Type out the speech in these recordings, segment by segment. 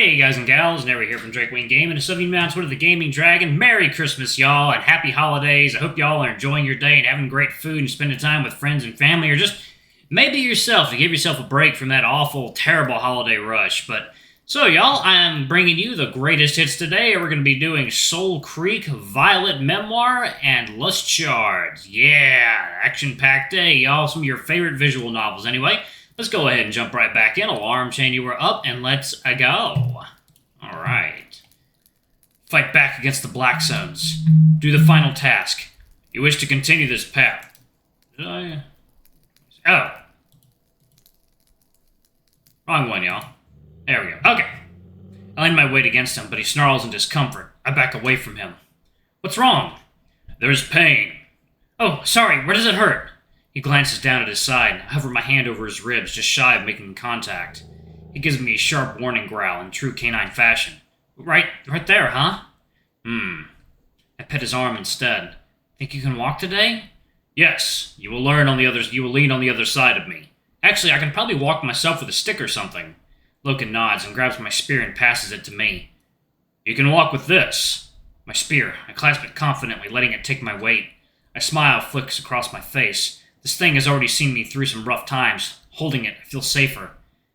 Hey guys and gals, Never here from Drake Wayne Game, and a Southern Mounts Twitter the Gaming Dragon. Merry Christmas, y'all, and happy holidays. I hope y'all are enjoying your day and having great food and spending time with friends and family, or just maybe yourself to give yourself a break from that awful, terrible holiday rush. But so, y'all, I'm bringing you the greatest hits today. We're going to be doing Soulcreek, Violet Memoir, and Lust Shards. Yeah, action-packed day, y'all. Some of your favorite visual novels, anyway. Let's go ahead and jump right back in. Alarm chain, you were up, and let's go. Alright. Fight back against the Black Zones. Do the final task. You wish to continue this path. Did I? Oh. Wrong one, y'all. There we go. Okay. I lean my weight against him, but he snarls in discomfort. I back away from him. What's wrong? There's pain. Oh, sorry. Where does it hurt? He glances down at his side. I hover my hand over his ribs, just shy of making contact. He gives me a sharp warning growl in true canine fashion. Right there, huh? I pet his arm instead. Think you can walk today? Yes. You will lean on the other side of me. Actually, I can probably walk myself with a stick or something. Loken nods and grabs my spear and passes it to me. You can walk with this. My spear. I clasp it confidently, letting it take my weight. A smile flicks across my face. This thing has already seen me through some rough times. Holding it, I feel safer.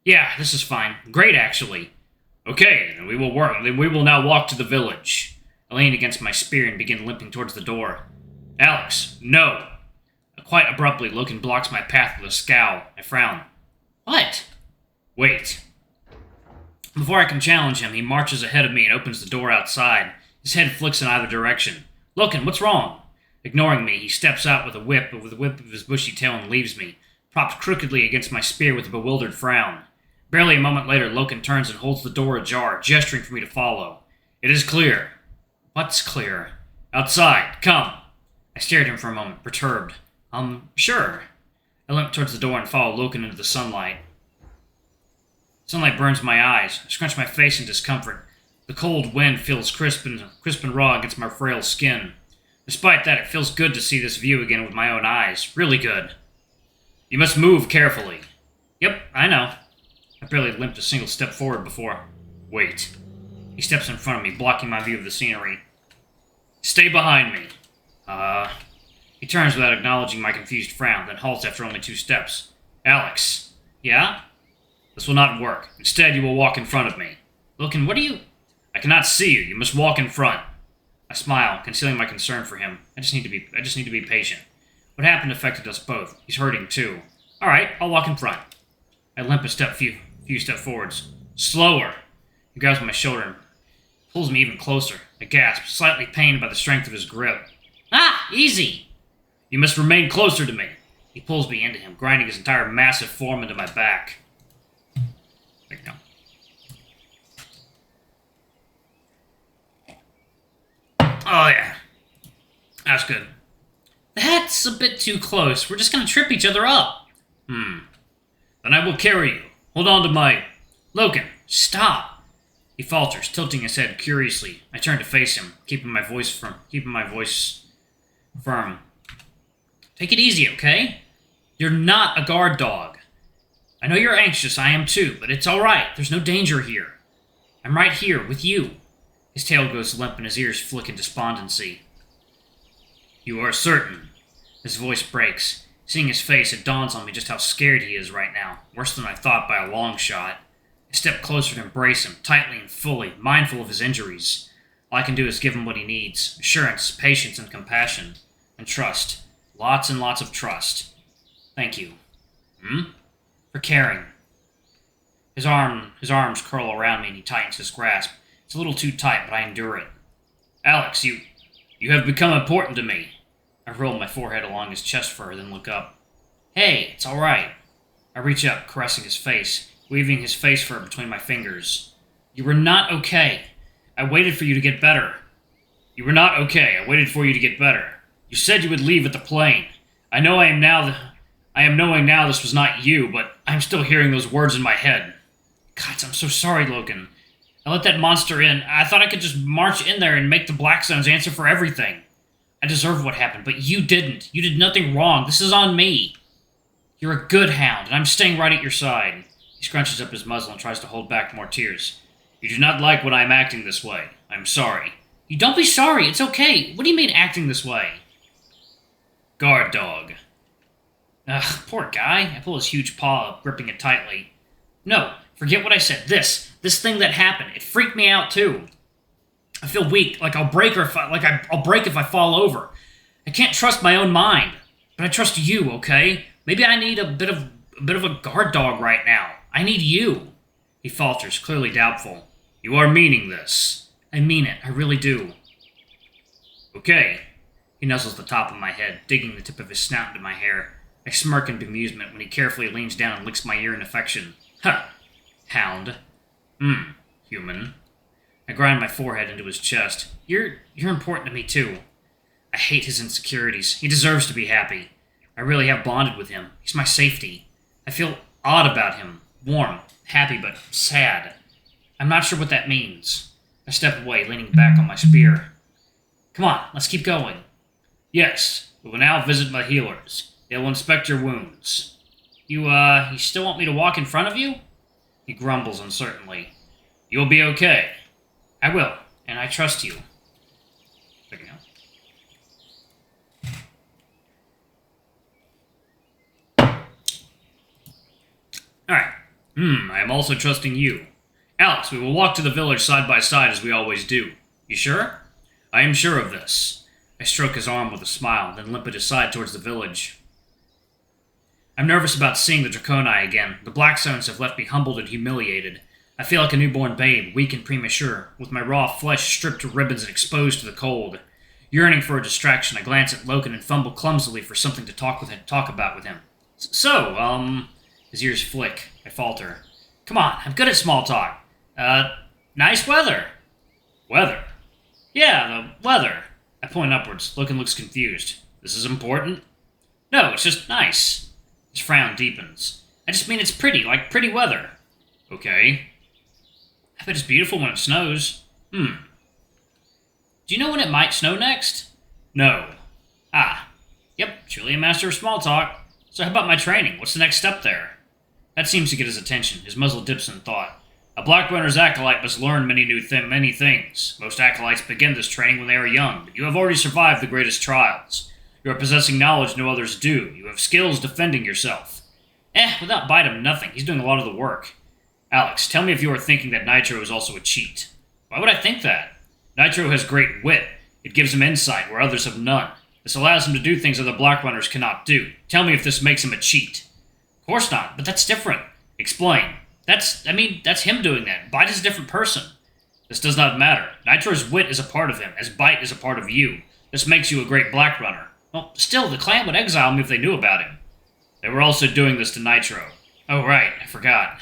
Yeah, this is fine. Great, actually. Okay, then we will now walk to the village. I lean against my spear and begin limping towards the door. Alex, no. Quite abruptly, Loken blocks my path with a scowl. I frown. What? Wait. Before I can challenge him, he marches ahead of me and opens the door outside. His head flicks in either direction. Loken, what's wrong? Ignoring me, he steps out with a whip of his bushy tail and leaves me, propped crookedly against my spear with a bewildered frown. Barely a moment later, Loken turns and holds the door ajar, gesturing for me to follow. It is clear. What's clear? Outside, come. I stare at him for a moment, perturbed. Sure. I limp towards the door and follow Loken into the sunlight. Sunlight burns my eyes. I scrunch my face in discomfort. The cold wind feels crisp and raw against my frail skin. Despite that, it feels good to see this view again with my own eyes. Really good. You must move carefully. Yep, I know. I barely limped a single step forward before. Wait. He steps in front of me, blocking my view of the scenery. Stay behind me. He turns without acknowledging my confused frown, then halts after only 2 steps. Alex. Yeah? This will not work. Instead, you will walk in front of me. Loken, what are you... I cannot see you. You must walk in front. I smile, concealing my concern for him. I just need to be patient. What happened affected us both. He's hurting too. All right, I'll walk in front. I limp a few steps forwards. Slower. He grabs my shoulder and pulls me even closer. I gasp, slightly pained by the strength of his grip. Ah, easy. You must remain closer to me. He pulls me into him, grinding his entire massive form into my back. There you go. Oh, yeah. That's good. That's a bit too close. We're just gonna trip each other up. Then I will carry you. Hold on to my... Loken, stop. He falters, tilting his head curiously. I turn to face him, keeping my voice firm. Take it easy, okay? You're not a guard dog. I know you're anxious, I am too, but it's alright. There's no danger here. I'm right here, with you. His tail goes limp and his ears flick in despondency. You are certain? His voice breaks. Seeing his face, it dawns on me just how scared he is right now. Worse than I thought by a long shot. I step closer to embrace him, tightly and fully, mindful of his injuries. All I can do is give him what he needs. Assurance, patience, and compassion. And trust. Lots and lots of trust. Thank you. For caring. His arms curl around me and he tightens his grasp. It's a little too tight, but I endure it. Alex, you have become important to me. I roll my forehead along his chest fur, then look up. Hey, it's all right. I reach up, caressing his face, weaving his face fur between my fingers. You were not okay. I waited for you to get better. You were not okay. I waited for you to get better. You said you would leave at the plane. I am knowing now this was not you, but I'm still hearing those words in my head. God, I'm so sorry, Loken. I let that monster in. I thought I could just march in there and make the Black Zones answer for everything. I deserve what happened, but you didn't. You did nothing wrong. This is on me. You're a good hound, and I'm staying right at your side. He scrunches up his muzzle and tries to hold back more tears. You do not like when I am acting this way. I'm sorry. You don't be sorry. It's okay. What do you mean acting this way? Guard dog. Ugh, poor guy. I pull his huge paw up, gripping it tightly. No, forget what I said. This thing that happened. It freaked me out too. I feel weak, like I'll break I'll break if I fall over. I can't trust my own mind, but I trust you. Okay? Maybe I need a bit of a guard dog right now. I need you. He falters, clearly doubtful. You are meaning this. I mean it. I really do. Okay. He nuzzles the top of my head, digging the tip of his snout into my hair. I smirk in bemusement when he carefully leans down and licks my ear in affection. Huh. Hound. Human. I grind my forehead into his chest. You're important to me, too. I hate his insecurities. He deserves to be happy. I really have bonded with him. He's my safety. I feel odd about him. Warm. Happy, but sad. I'm not sure what that means. I step away, leaning back on my spear. Come on, let's keep going. Yes, we will now visit my healers. They will inspect your wounds. You still want me to walk in front of you? He grumbles uncertainly. You'll be okay. I will, and I trust you. Alright. I am also trusting you. Alex, we will walk to the village side by side as we always do. You sure? I am sure of this. I stroke his arm with a smile, then limp at his side towards the village. I'm nervous about seeing the Draconi again. The Blackstones have left me humbled and humiliated. I feel like a newborn babe, weak and premature, with my raw flesh stripped to ribbons and exposed to the cold. Yearning for a distraction, I glance at Loken and fumble clumsily for something to talk about with him. So, his ears flick. I falter. Come on, I'm good at small talk. Nice weather. Weather? Yeah, the weather. I point upwards. Loken looks confused. This is important? No, it's just nice. His frown deepens. I just mean it's pretty, like pretty weather. Okay. I bet it's beautiful when it snows. Do you know when it might snow next? No. Yep, truly a master of small talk. So how about my training? What's the next step there? That seems to get his attention. His muzzle dips in thought. A Blackrunner's acolyte must learn many things. Most acolytes begin this training when they are young, but you have already survived the greatest trials. You are possessing knowledge no others do. You have skills defending yourself. Without Bite nothing. He's doing a lot of the work. Alex, tell me if you are thinking that Nitro is also a cheat. Why would I think that? Nitro has great wit. It gives him insight where others have none. This allows him to do things other Blackrunners cannot do. Tell me if this makes him a cheat. Of course not, but that's different. Explain. That's him doing that. Bite is a different person. This does not matter. Nitro's wit is a part of him, as Bite is a part of you. This makes you a great Blackrunner. Well, still, the clan would exile me if they knew about him. They were also doing this to Nitro. Oh, right, I forgot.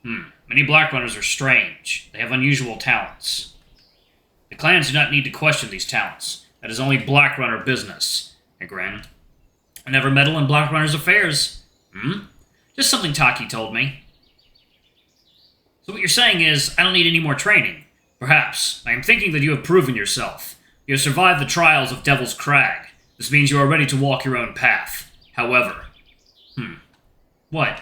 Many Blackrunners are strange. They have unusual talents. The clans do not need to question these talents. That is only Blackrunner business. I grin. I never meddle in Blackrunner's affairs. Just something Taki told me. So what you're saying is, I don't need any more training. Perhaps. I am thinking that you have proven yourself. You have survived the trials of Devil's Crag. This means you are ready to walk your own path. However. What?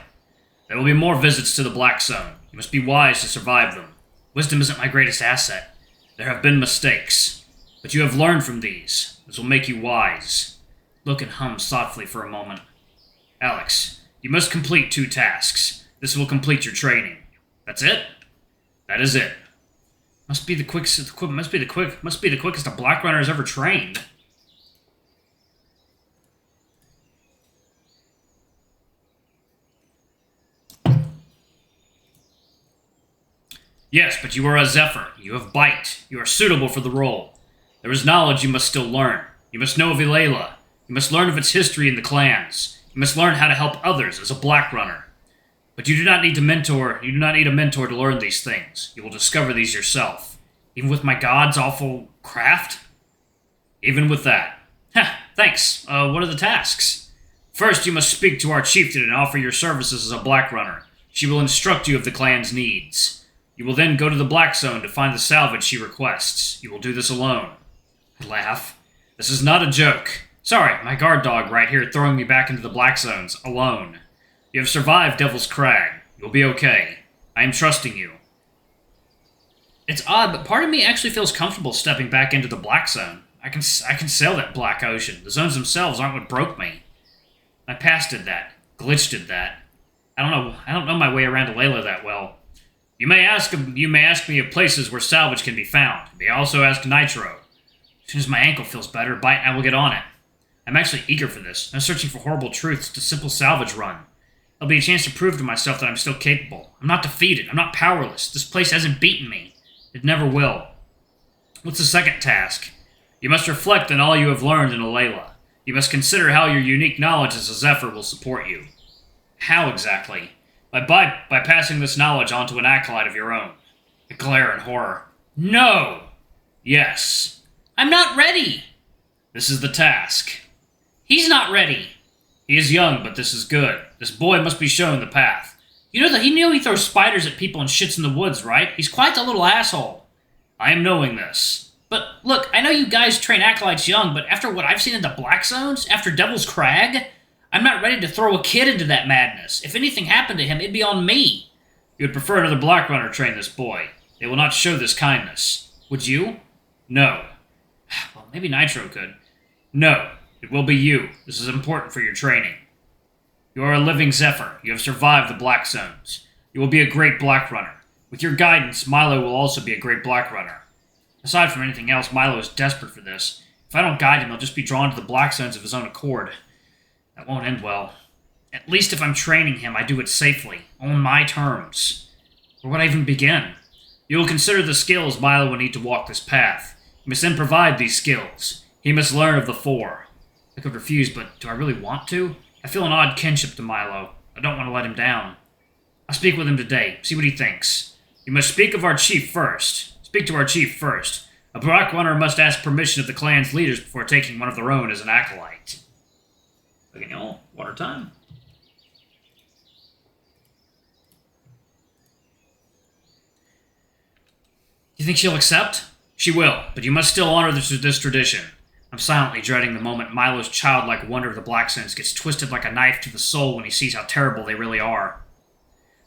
There will be more visits to the Black Zone. You must be wise to survive them. Wisdom isn't my greatest asset. There have been mistakes. But you have learned from these. This will make you wise. Loken hums thoughtfully for a moment. Alex, you must complete 2 tasks. This will complete your training. That's it? That is it. Must be the quickest a Blackrunner has ever trained. Yes, but you are a Zephyr. You have Bite. You are suitable for the role. There is knowledge you must still learn. You must know of Ilela. You must learn of its history in the clans. You must learn how to help others as a Blackrunner. But you do not need a mentor to learn these things. You will discover these yourself. Even with my god's awful craft? Even with that. Thanks. What are the tasks? First, you must speak to our chieftain and offer your services as a Blackrunner. She will instruct you of the clan's needs. You will then go to the Black Zone to find the salvage she requests. You will do this alone. I laugh. This is not a joke. Sorry, my guard dog right here throwing me back into the Black Zones, alone. You have survived Devil's Crag. You'll be okay. I am trusting you. It's odd, but part of me actually feels comfortable stepping back into the black zone. I can sail that black ocean. The zones themselves aren't what broke me. My past did that. Glitch did that. I don't know my way around to Layla that well. You may ask me of places where salvage can be found. You may also ask Nitro. As soon as my ankle feels better, Bite and I will get on it. I'm actually eager for this. I'm searching for horrible truths to simple salvage run. It'll be a chance to prove to myself that I'm still capable. I'm not defeated. I'm not powerless. This place hasn't beaten me. It never will. What's the second task? You must reflect on all you have learned in Layla. You must consider how your unique knowledge as a Zephyr will support you. How exactly? By passing this knowledge on to an acolyte of your own. I glare in horror. No! Yes. I'm not ready! This is the task. He's not ready. He is young, but this is good. This boy must be shown the path. You know that he throws spiders at people and shits in the woods, right? He's quite a little asshole. I am knowing this. But look, I know you guys train acolytes young, but after what I've seen in the Black Zones, after Devil's Crag, I'm not ready to throw a kid into that madness. If anything happened to him, it'd be on me. You would prefer another Blackrunner train this boy. They will not show this kindness. Would you? No. Well, maybe Nitro could. No. It will be you. This is important for your training. You are a living Zephyr. You have survived the Black Zones. You will be a great Blackrunner. With your guidance, Mylo will also be a great Blackrunner. Aside from anything else, Mylo is desperate for this. If I don't guide him, he'll just be drawn to the Black Zones of his own accord. That won't end well. At least if I'm training him, I do it safely, on my terms. Where would I even begin? You will consider the skills Mylo will need to walk this path. You must then provide these skills. He must learn of the four. I could refuse, but do I really want to? I feel an odd kinship to Mylo. I don't want to let him down. I'll speak with him today, see what he thinks. You must speak of our chief first. Speak to our chief first. A Blackrunner must ask permission of the clan's leaders before taking one of their own as an acolyte. Okay, y'all, water time. You think she'll accept? She will, but you must still honor this tradition. I'm silently dreading the moment Mylo's childlike wonder of the Black Zones gets twisted like a knife to the soul when he sees how terrible they really are.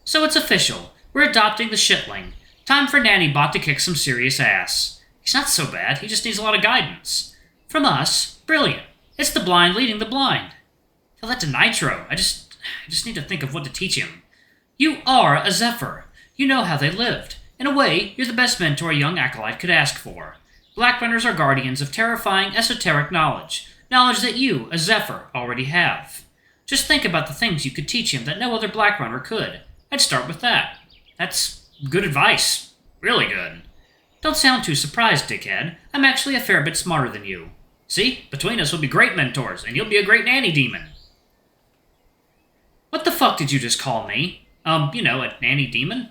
So it's official. We're adopting the shitling. Time for Nanny Bot to kick some serious ass. He's not so bad, he just needs a lot of guidance. From us, brilliant. It's the blind leading the blind. Tell that to Nitro. I just need to think of what to teach him. You are a Zephyr. You know how they lived. In a way, you're the best mentor a young acolyte could ask for. Blackrunners are guardians of terrifying, esoteric knowledge. Knowledge that you, a Zephyr, already have. Just think about the things you could teach him that no other Blackrunner could. I'd start with that. That's good advice. Really good. Don't sound too surprised, dickhead. I'm actually a fair bit smarter than you. See? Between us we'll be great mentors, and you'll be a great nanny demon. What the fuck did you just call me? A nanny demon?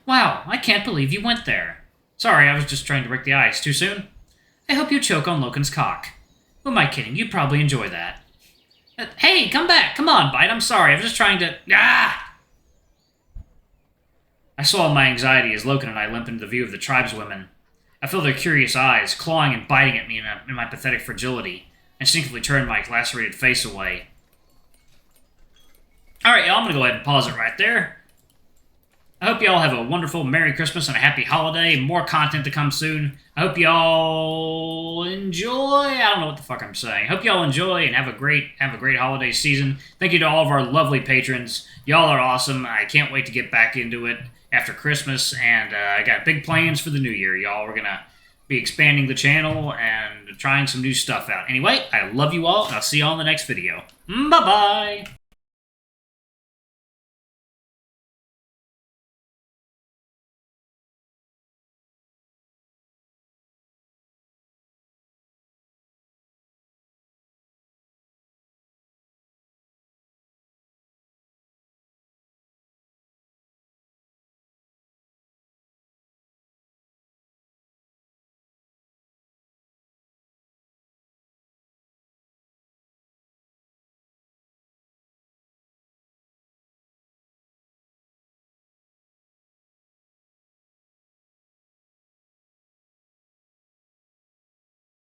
Wow, I can't believe you went there. Sorry, I was just trying to break the ice. Too soon? I hope you choke on Loken's cock. Who am I kidding? You'd probably enjoy that. Hey, come back! Come on, Bite, I'm sorry. I'm just trying to... Ah! I swallow my anxiety as Loken and I limp into the view of the tribeswomen. I feel their curious eyes, clawing and biting at me in my pathetic fragility. I instinctively turn my lacerated face away. Alright, y'all, I'm gonna go ahead and pause it right there. I hope y'all have a wonderful Merry Christmas and a Happy Holiday. More content to come soon. I hope y'all enjoy. I don't know what the fuck I'm saying. Hope y'all enjoy and have a great holiday season. Thank you to all of our lovely patrons. Y'all are awesome. I can't wait to get back into it after Christmas, and I got big plans for the new year, y'all. We're gonna be expanding the channel and trying some new stuff out. Anyway, I love you all, and I'll see y'all in the next video. Bye-bye!